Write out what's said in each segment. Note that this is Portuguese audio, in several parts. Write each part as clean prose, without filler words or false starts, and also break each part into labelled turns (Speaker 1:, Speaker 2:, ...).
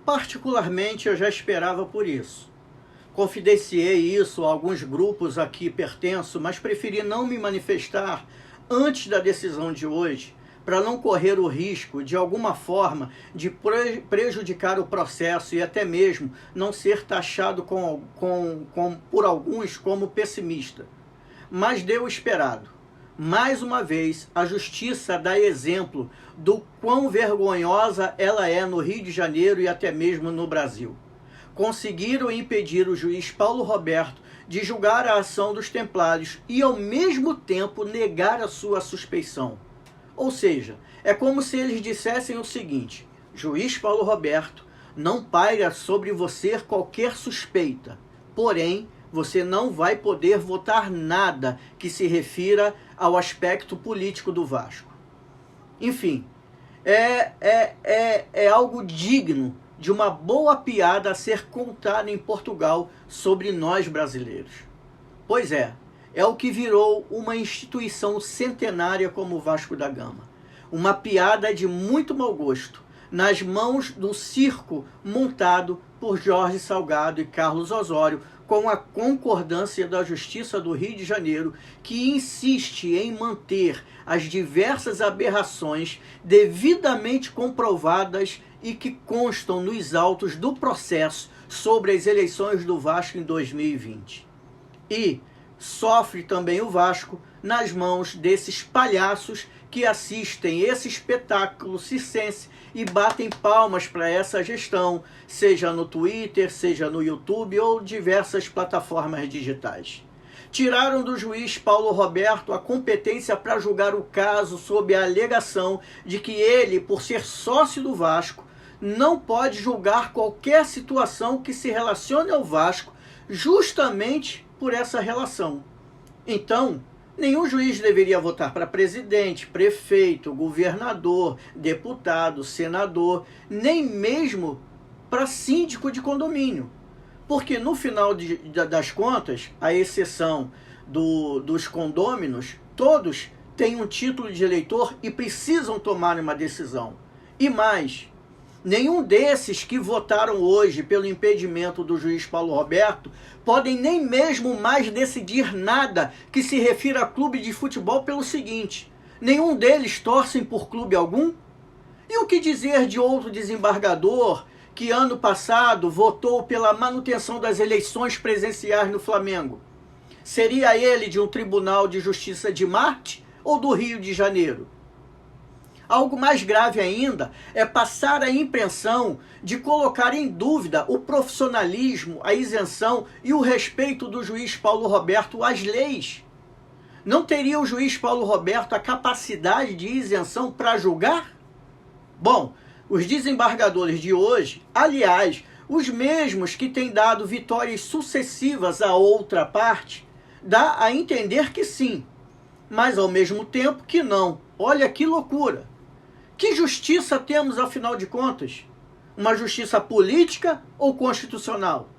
Speaker 1: Particularmente, eu já esperava por isso. Confidenciei isso a alguns grupos a que pertenço, mas preferi não me manifestar antes da decisão de hoje, para não correr o risco, de alguma forma, de prejudicar o processo e até mesmo não ser taxado por alguns como pessimista. Mas deu o esperado. Mais uma vez, a justiça dá exemplo do quão vergonhosa ela é no Rio de Janeiro e até mesmo no Brasil. Conseguiram impedir o juiz Paulo Roberto de julgar a ação dos Templários e, ao mesmo tempo, negar a sua suspeição. Ou seja, é como se eles dissessem o seguinte: juiz Paulo Roberto, não paira sobre você qualquer suspeita, porém, você não vai poder votar nada que se refira ao aspecto político do Vasco. Enfim, é algo digno de uma boa piada a ser contada em Portugal sobre nós brasileiros. Pois é o que virou uma instituição centenária como o Vasco da Gama. Uma piada de muito mau gosto, nas mãos do circo montado por Jorge Salgado e Carlos Osório, com a concordância da Justiça do Rio de Janeiro, que insiste em manter as diversas aberrações devidamente comprovadas e que constam nos autos do processo sobre as eleições do Vasco em 2020. E sofre também o Vasco nas mãos desses palhaços que assistem esse espetáculo circense e batem palmas para essa gestão, seja no Twitter, seja no YouTube ou diversas plataformas digitais. Tiraram do juiz Paulo Roberto a competência para julgar o caso sob a alegação de que ele, por ser sócio do Vasco, não pode julgar qualquer situação que se relacione ao Vasco justamente por essa relação. Então, nenhum juiz deveria votar para presidente, prefeito, governador, deputado, senador, nem mesmo para síndico de condomínio. Porque no final das contas, à exceção dos condôminos, todos têm um título de eleitor e precisam tomar uma decisão. E mais, nenhum desses que votaram hoje pelo impedimento do juiz Paulo Roberto podem nem mesmo mais decidir nada que se refira a clube de futebol pelo seguinte: nenhum deles torcem por clube algum? E o que dizer de outro desembargador que ano passado votou pela manutenção das eleições presidenciais no Flamengo? Seria ele de um tribunal de justiça de Marte ou do Rio de Janeiro? Algo mais grave ainda é passar a impressão de colocar em dúvida o profissionalismo, a isenção e o respeito do juiz Paulo Roberto às leis. Não teria o juiz Paulo Roberto a capacidade de isenção para julgar? Bom, os desembargadores de hoje, aliás, os mesmos que têm dado vitórias sucessivas à outra parte, dá a entender que sim, mas ao mesmo tempo que não. Olha que loucura! Que justiça temos, afinal de contas? Uma justiça política ou constitucional?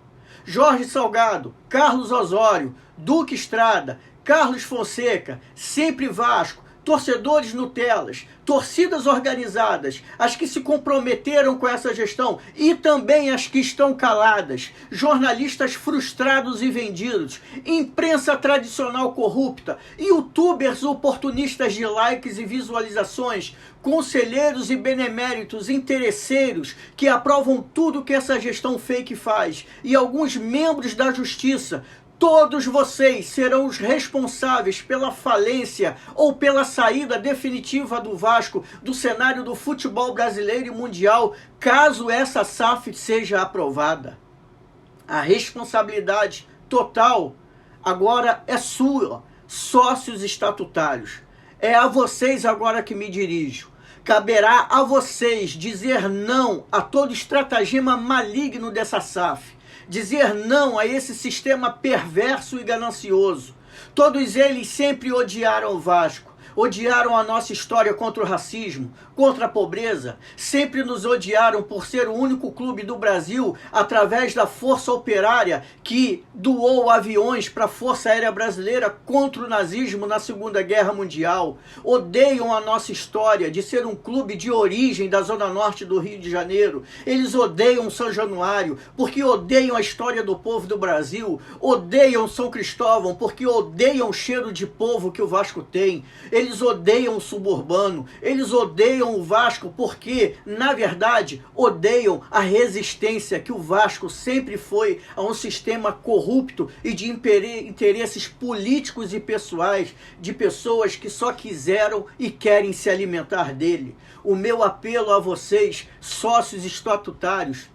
Speaker 1: Jorge Salgado, Carlos Osório, Duque Estrada, Carlos Fonseca, Sempre Vasco, torcedores Nutelas, torcidas organizadas, as que se comprometeram com essa gestão e também as que estão caladas, jornalistas frustrados e vendidos, imprensa tradicional corrupta, youtubers oportunistas de likes e visualizações, conselheiros e beneméritos interesseiros que aprovam tudo que essa gestão fake faz e alguns membros da justiça. Todos vocês serão os responsáveis pela falência ou pela saída definitiva do Vasco do cenário do futebol brasileiro e mundial, caso essa SAF seja aprovada. A responsabilidade total agora é sua, sócios estatutários. É a vocês agora que me dirijo. Caberá a vocês dizer não a todo estratagema maligno dessa SAF. Dizer não a esse sistema perverso e ganancioso. Todos eles sempre odiaram o Vasco, odiaram a nossa história contra o racismo, contra a pobreza, sempre nos odiaram por ser o único clube do Brasil, através da Força Operária, que doou aviões para a Força Aérea Brasileira contra o nazismo na Segunda Guerra Mundial. Odeiam a nossa história de ser um clube de origem da Zona Norte do Rio de Janeiro. Eles odeiam São Januário, porque odeiam a história do povo do Brasil. Odeiam São Cristóvão, porque odeiam o cheiro de povo que o Vasco tem. Eles odeiam o suburbano. Eles odeiam o Vasco porque, na verdade, odeiam a resistência que o Vasco sempre foi a um sistema corrupto e de interesses políticos e pessoais de pessoas que só quiseram e querem se alimentar dele. O meu apelo a vocês, sócios estatutários,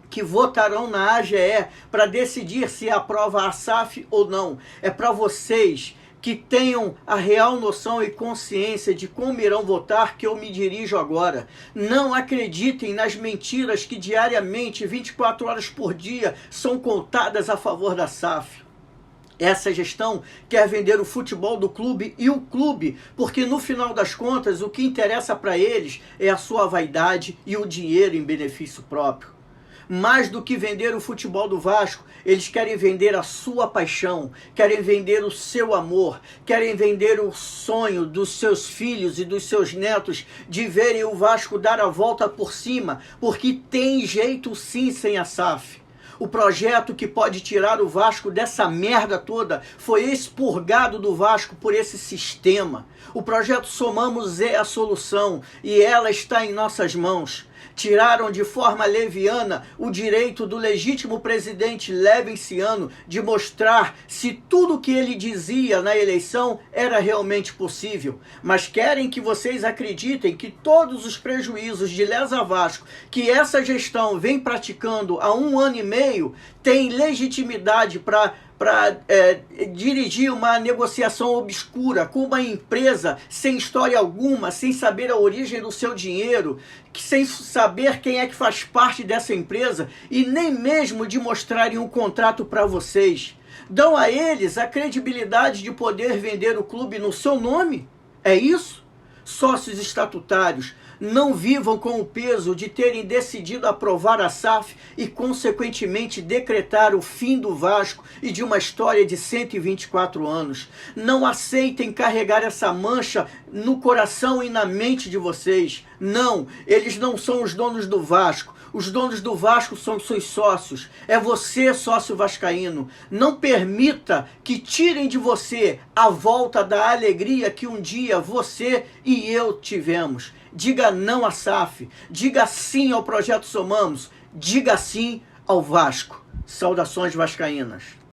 Speaker 1: que votarão na AGE para decidir se aprova a SAF ou não, é para vocês que tenham a real noção e consciência de como irão votar que eu me dirijo agora. Não acreditem nas mentiras que diariamente, 24 horas por dia, são contadas a favor da SAF. Essa gestão quer vender o futebol do clube e o clube, porque no final das contas o que interessa para eles é a sua vaidade e o dinheiro em benefício próprio. Mais do que vender o futebol do Vasco, eles querem vender a sua paixão, querem vender o seu amor, querem vender o sonho dos seus filhos e dos seus netos de verem o Vasco dar a volta por cima, porque tem jeito sim sem a SAF. O projeto que pode tirar o Vasco dessa merda toda foi expurgado do Vasco por esse sistema. O projeto Somamos é a solução e ela está em nossas mãos. Tiraram de forma leviana o direito do legítimo presidente Levinciano de mostrar se tudo o que ele dizia na eleição era realmente possível. Mas querem que vocês acreditem que todos os prejuízos de Lesa Vasco que essa gestão vem praticando há 1 ano e meio têm legitimidade para dirigir uma negociação obscura com uma empresa sem história alguma, sem saber a origem do seu dinheiro, sem saber quem é que faz parte dessa empresa e nem mesmo de mostrarem um contrato para vocês. Dão a eles a credibilidade de poder vender o clube no seu nome? É isso? Sócios estatutários, não vivam com o peso de terem decidido aprovar a SAF e, consequentemente, decretar o fim do Vasco e de uma história de 124 anos. Não aceitem carregar essa mancha no coração e na mente de vocês. Não, eles não são os donos do Vasco. Os donos do Vasco são seus sócios. É você, sócio vascaíno. Não permita que tirem de você a volta da alegria que um dia você e eu tivemos. Diga não à SAF. Diga sim ao Projeto Somamos. Diga sim ao Vasco. Saudações vascaínas.